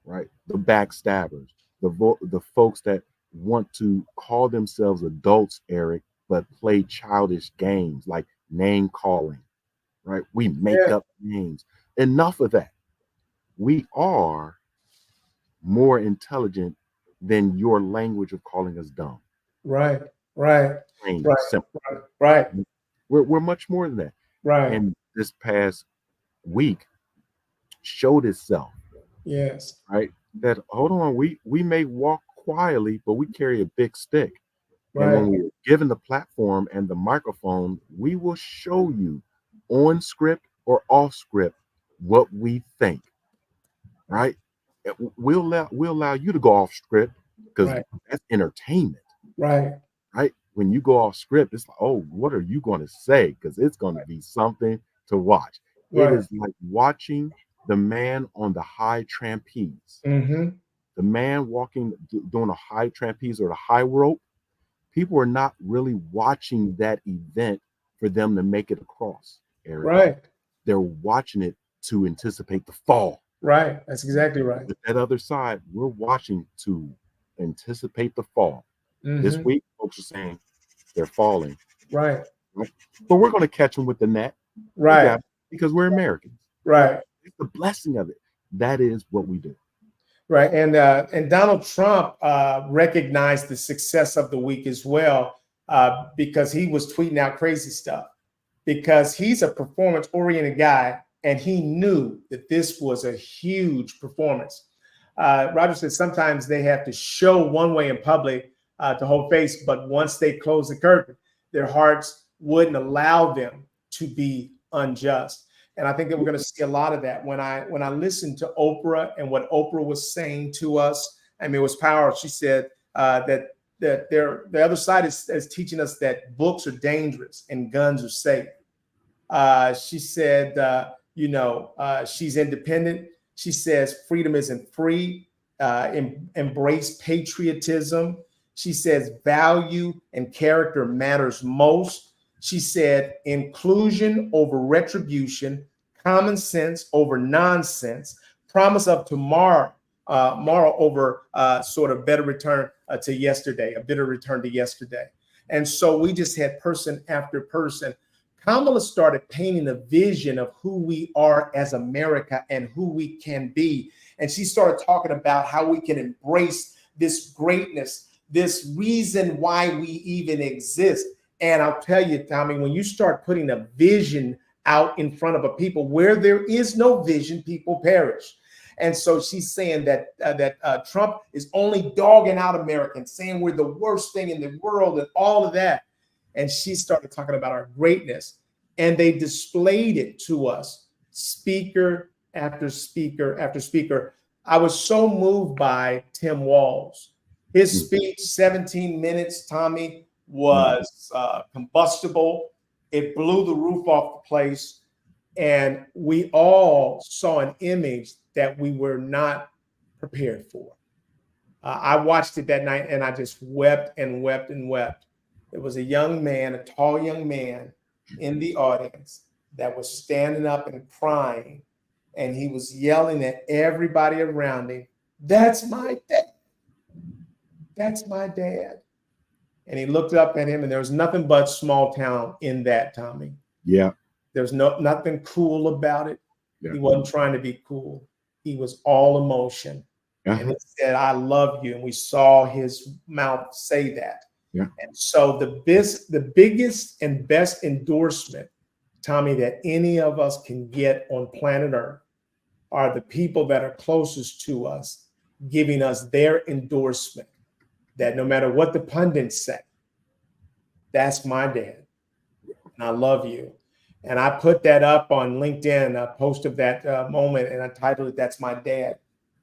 right? The backstabbers, the folks that want to call themselves adults, Eric, but play childish games like name calling, right? We make up names. Enough of that. We are more intelligent than your language of calling us dumb. Right. We're much more than that. Right. And this past week, showed itself, Yes. right? That hold on, we may walk quietly, but we carry a big stick. And Right. when we're given the platform and the microphone, we will show you on script or off script what we think, right? We'll allow you to go off script because Right. that's entertainment, Right. right? When you go off script, it's like, oh, what are you going to say? Because it's going to be something to watch. It Right. is like watching the man on the high trapeze, Mm-hmm. the man walking, doing a high trapeze or the high rope. People are not really watching that event for them to make it across, Eric. Right. They're watching it to anticipate the fall. Right. That's exactly right. But that other side, we're watching to anticipate the fall. This Mm-hmm. week, folks are saying they're falling, Right. right? But we're going to catch them with the net. We Right. got it because we're Americans. Right. It's the blessing of it. That is what we do. Right. And Donald Trump recognized the success of the week as well, because he was tweeting out crazy stuff, because he's a performance oriented guy and he knew that this was a huge performance. Roger said sometimes they have to show one way in public to hold face, but once they close the curtain, their hearts wouldn't allow them to be unjust. And I think that we're going to see a lot of that. When I listened to Oprah and what Oprah was saying to us, I mean, it was powerful. She said that the other side is teaching us that books are dangerous and guns are safe. She said, she's independent. She says freedom isn't free. Embrace patriotism. She says value and character matters most. She said inclusion over retribution, common sense over nonsense, promise of tomorrow, over sort of better return to yesterday, a bitter return to yesterday. And so we just had person after person. Kamala started painting a vision of who we are as America and who we can be. And she started talking about how we can embrace this greatness, this reason why we even exist. And I'll tell you, Tommy, when you start putting a vision out in front of a people, where there is no vision, people perish. And so she's saying that Trump is only dogging out Americans, saying we're the worst thing in the world and all of that. And she started talking about our greatness, and they displayed it to us, speaker after speaker after speaker. I was so moved by Tim Walz. His speech, 17 minutes, Tommy, was combustible. It blew the roof off the place. And we all saw an image that we were not prepared for. I watched it that night and I just wept and wept and wept. There was a young man, a tall young man in the audience that was standing up and crying. And he was yelling at everybody around him, "That's my dad. That's my dad." And he looked up at him, and there was nothing but small town in that, Tommy. Yeah. There's nothing cool about it. Yeah. He wasn't trying to be cool. He was all emotion. And he said, "I love you." And we saw his mouth say that. Yeah. And so the biggest and best endorsement, Tommy, that any of us can get on planet Earth are the people that are closest to us, giving us their endorsement that no matter what the pundits say, that's my dad. And I love you. And I put that up on LinkedIn, a post of that moment, and I titled it, "That's My Dad."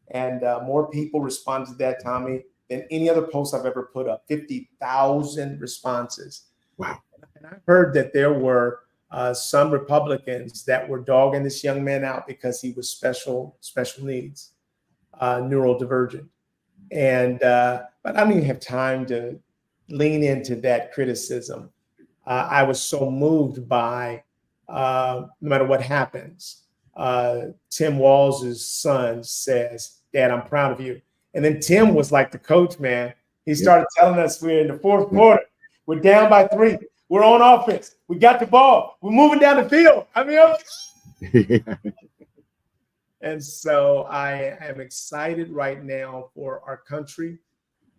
And more people responded to that, Tommy, than any other post I've ever put up. 50,000 responses. Wow. And I heard that there were some Republicans that were dogging this young man out because he was special needs, neurodivergent. And but I don't even have time to lean into that criticism. I was so moved by no matter what happens. Tim Walz's son says, "Dad, I'm proud of you." And then Tim was like the coach, man. He started telling us we're in the fourth quarter. We're down by 3. We're on offense. We got the ball. We're moving down the field. I mean, and so I am excited right now for our country.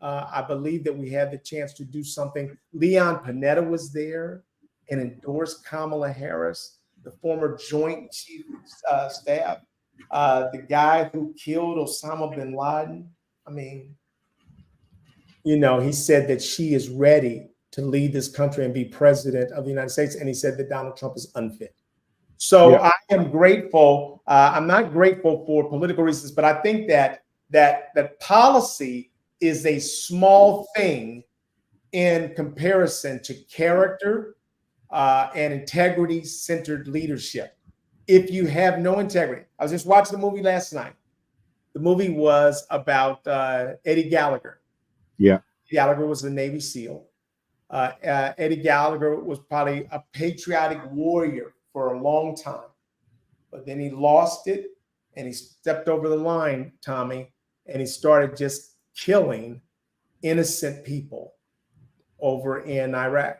I believe that we had the chance to do something. Leon Panetta was there and endorsed Kamala Harris, the former Joint Chief Staff. The guy who killed Osama bin Laden, I mean, you know, he said that she is ready to lead this country and be president of the United States. And he said that Donald Trump is unfit. So Yeah. I am grateful. I'm not grateful for political reasons, but I think that policy is a small thing in comparison to character and integrity-centered leadership. If you have no integrity, I was just watching the movie last night. The movie was about Eddie Gallagher. Yeah. Gallagher was a Navy SEAL. Eddie Gallagher was probably a patriotic warrior for a long time, but then he lost it and he stepped over the line, Tommy, and he started just killing innocent people over in Iraq.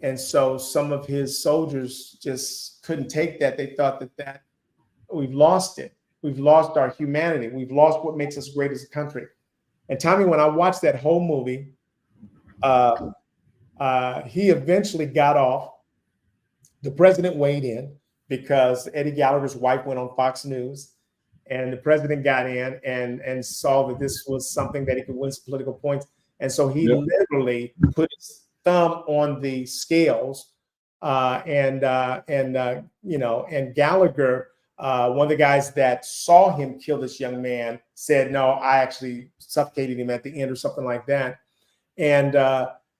And so some of his soldiers just couldn't take that. They thought that we've lost it. We've lost our humanity. We've lost what makes us great as a country. And Tommy, when I watched that whole movie, he eventually got off. The president weighed in because Eddie Gallagher's wife went on Fox News, and the president got in and saw that this was something that he could win some political points. And so he literally put his thumb on the scales, and Gallagher, one of the guys that saw him kill this young man, said, "No, I actually suffocated him at the end," or something like that. And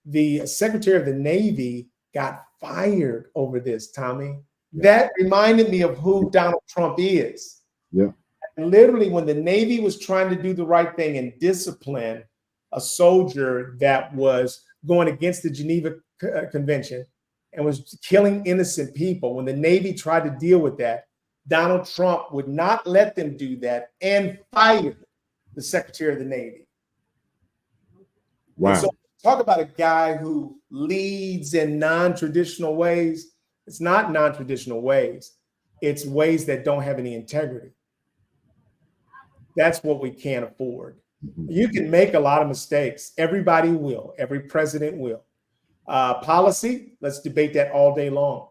the Secretary of the Navy got fired over this, Tommy. That reminded me of who Donald Trump is. Yeah. Literally, when the Navy was trying to do the right thing and discipline a soldier that was going against the Geneva Convention and was killing innocent people, when the Navy tried to deal with that, Donald Trump would not let them do that and fired the Secretary of the Navy. Wow. So talk about a guy who leads in non-traditional ways. It's not non-traditional ways. It's ways that don't have any integrity. That's what we can't afford. You can make a lot of mistakes. Everybody will. Every president will. Policy, let's debate that all day long.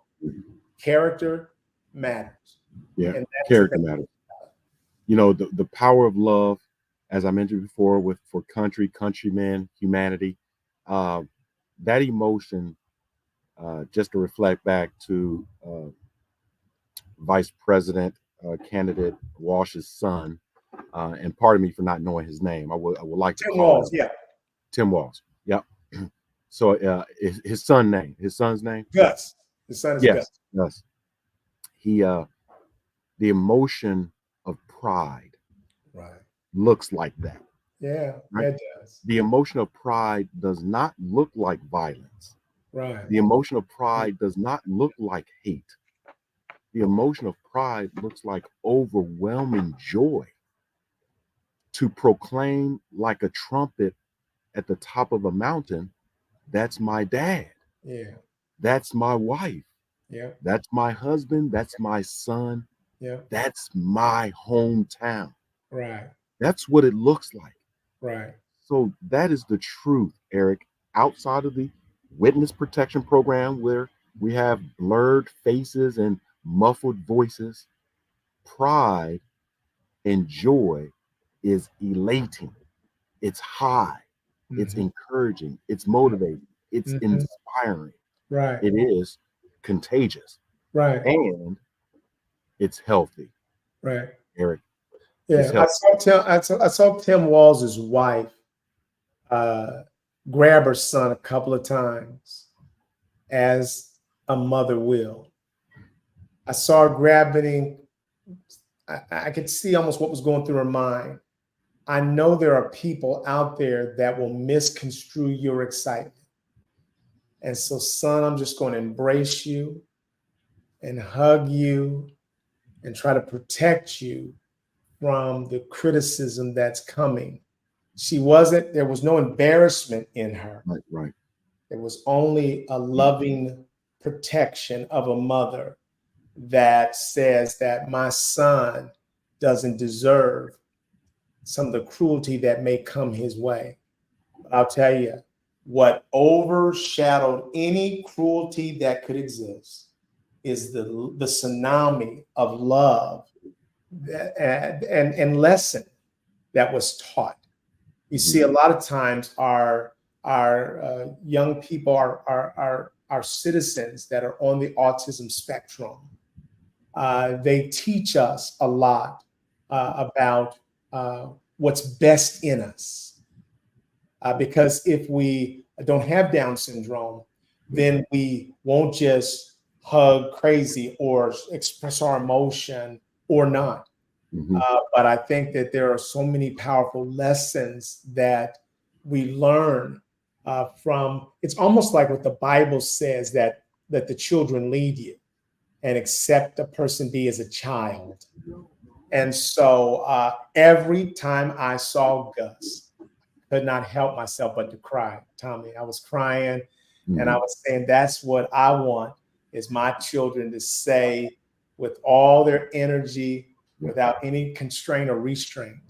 Character matters. Yeah, character matters. You know, the power of love, as I mentioned before, for country, countrymen, humanity, that emotion, just to reflect back to Vice President candidate Walsh's son, and pardon me for not knowing his name. I would like to Tim call Walz, him. yeah. Tim Walz. Yep. So his son's name? Gus. His son is Gus. Gus. He the emotion of pride looks like that. Yeah, right? it does. The emotion of pride does not look like violence. Right. The emotion of pride does not look like hate. The emotion of pride looks like overwhelming joy to proclaim like a trumpet at the top of a mountain, that's my dad. Yeah. That's my wife. Yeah. That's my husband. That's my son. Yeah. That's my hometown. Right. That's what it looks like. Right. So that is the truth, Eric, outside of the witness protection program where we have blurred faces and muffled voices. Pride and joy is elating. It's high. It's encouraging. It's motivating. It's inspiring. Right. It is contagious. Right. And it's healthy. Right. Eric. Yeah. I saw Tim Walz's wife grab her son a couple of times, as a mother will. I saw her grabbing him. I could see almost what was going through her mind. I know there are people out there that will misconstrue your excitement. And so, son, I'm just going to embrace you and hug you and try to protect you from the criticism that's coming. There was no embarrassment in her. Right. There was only a loving protection of a mother that says that my son doesn't deserve some of the cruelty that may come his way. But I'll tell you, what overshadowed any cruelty that could exist is the tsunami of love and lesson that was taught. You see, a lot of times our young people, our citizens that are on the autism spectrum, they teach us a lot about what's best in us. Because if we don't have Down syndrome, then we won't just hug crazy or express our emotion or not. But I think that there are so many powerful lessons that we learn from. It's almost like what the Bible says, that the children lead you, and accept a person be as a child. And so every time I saw Gus, could not help myself but to cry, Tommy. I was crying, and I was saying, that's what I want, is my children to say with all their energy, without any constraint or restraint,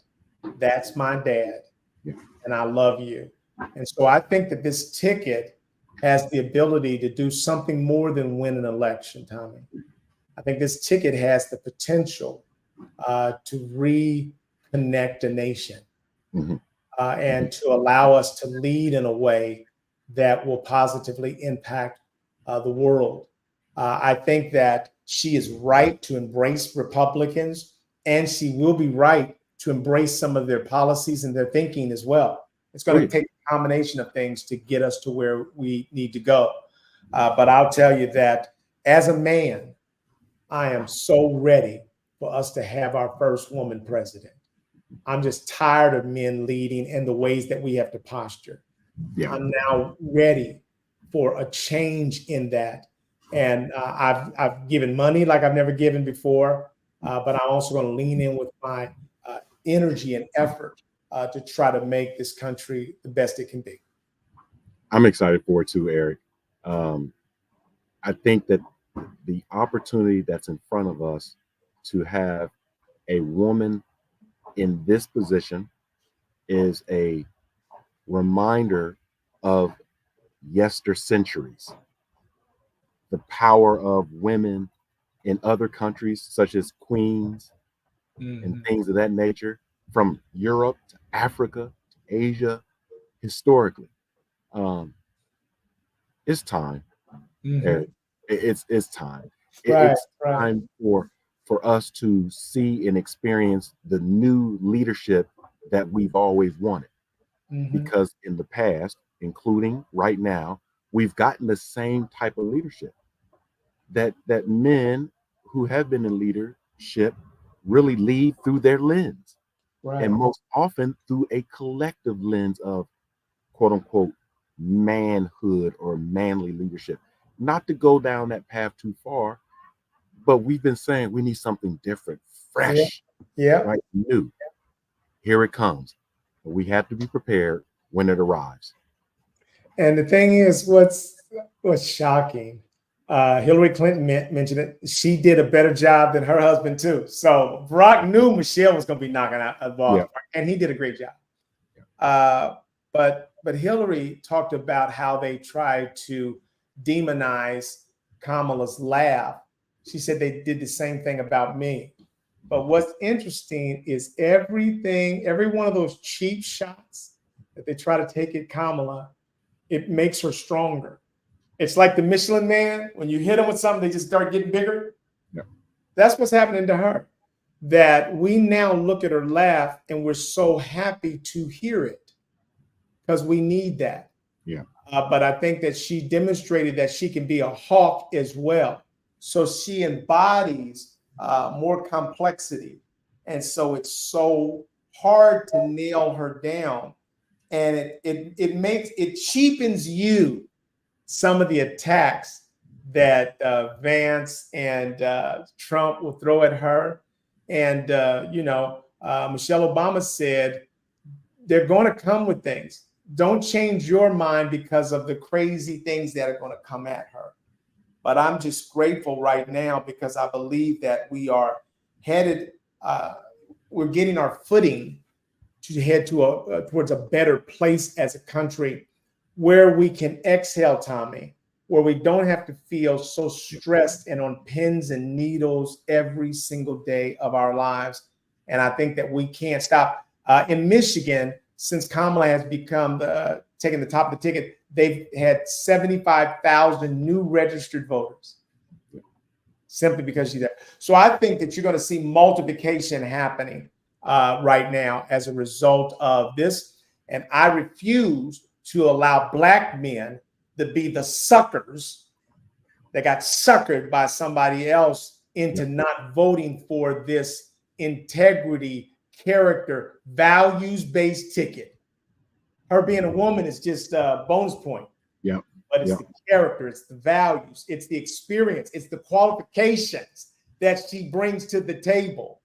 that's my dad, and I love you. And so I think that this ticket has the ability to do something more than win an election, Tommy. I think this ticket has the potential to reconnect a nation, and to allow us to lead in a way that will positively impact the world. I think that she is right to embrace Republicans, and she will be right to embrace some of their policies and their thinking as well. It's going to take a combination of things to get us to where we need to go. But I'll tell you that as a man, I am so ready for us to have our first woman president. I'm just tired of men leading and the ways that we have to posture. I'm now ready for a change in that. And I've given money like I've never given before, but I'm also going to lean in with my energy and effort to try to make this country the best it can be. I'm excited for it too, Eric. I think that the opportunity that's in front of us to have a woman in this position is a reminder of yester centuries. The power of women in other countries, such as queens and things of that nature, from Europe to Africa to Asia, historically. It's time. Eric. It's time. It's time for us to see and experience the new leadership that we've always wanted. Because in the past, including right now, we've gotten the same type of leadership that men who have been in leadership really lead through their lens, and most often through a collective lens of quote unquote manhood or manly leadership. Not to go down that path too far, but we've been saying we need something different, fresh, right, new. Here it comes. But we have to be prepared when it arrives. And the thing is, what's shocking, Hillary Clinton mentioned it. She did a better job than her husband too. So Barack knew Michelle was going to be knocking out the ball, and he did a great job. But Hillary talked about how they tried to demonize Kamala's laugh. She said they did the same thing about me. But what's interesting is every one of those cheap shots that they try to take at Kamala, it makes her stronger. It's like the Michelin Man. When you hit them with something, they just start getting bigger. That's what's happening to her. That we now look at her laugh and we're so happy to hear it because we need that. But I think that she demonstrated that she can be a hawk as well. So she embodies more complexity. And so it's so hard to nail her down. And it cheapens you some of the attacks that Vance and Trump will throw at her. And, Michelle Obama said, they're going to come with things. Don't change your mind because of the crazy things that are going to come at her. But I'm just grateful right now because I believe that we are headed, we're getting our footing to head to towards a better place as a country where we can exhale, Tommy, where we don't have to feel so stressed and on pins and needles every single day of our lives. And I think that we can't stop. In Michigan, since Kamala has become taking the top of the ticket, they've had 75,000 new registered voters simply because she's there. So I think that you're going to see multiplication happening right now as a result of this. And I refuse to allow Black men to be the suckers that got suckered by somebody else into not voting for this integrity, character, values-based ticket. Her being a woman is just a bonus point. Yeah. But it's the character, it's the values, it's the experience, it's the qualifications that she brings to the table,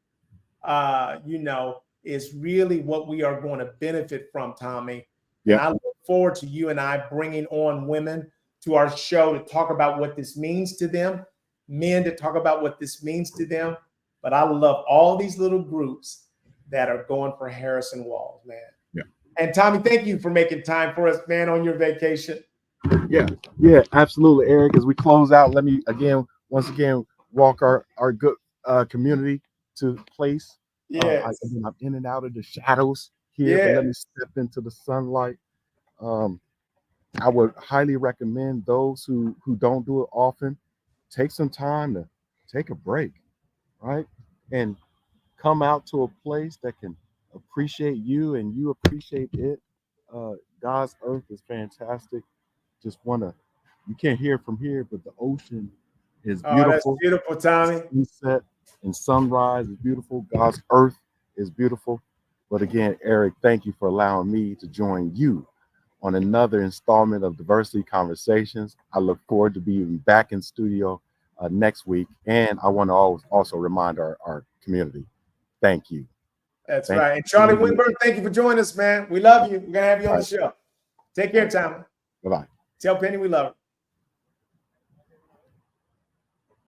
is really what we are going to benefit from, Tommy. Yeah. And I look forward to you and I bringing on women to our show to talk about what this means to them, men to talk about what this means to them. But I love all these little groups that are going for Harrison Walls, man. Yeah. And Tommy, thank you for making time for us, man, on your vacation. Yeah, absolutely, Eric. As we close out, let me once again walk our good community to place. Yes. I'm in and out of the shadows here, but let me step into the sunlight. I would highly recommend those who don't do it often, take some time to take a break, right? And come out to a place that can appreciate you and you appreciate it. God's earth is fantastic. Just you can't hear from here, but the ocean is beautiful. That's beautiful, Tommy. Sunset and sunrise is beautiful. God's earth is beautiful. But again, Eric, thank you for allowing me to join you on another installment of Diversity Conversations. I look forward to being back in studio next week. And I want to also remind our community, thank you. That's right. And Charlie Winburn, thank you for joining us, man. We love you. We're going to have you on the show. Take care, Tommy. Bye-bye. Tell Penny we love her.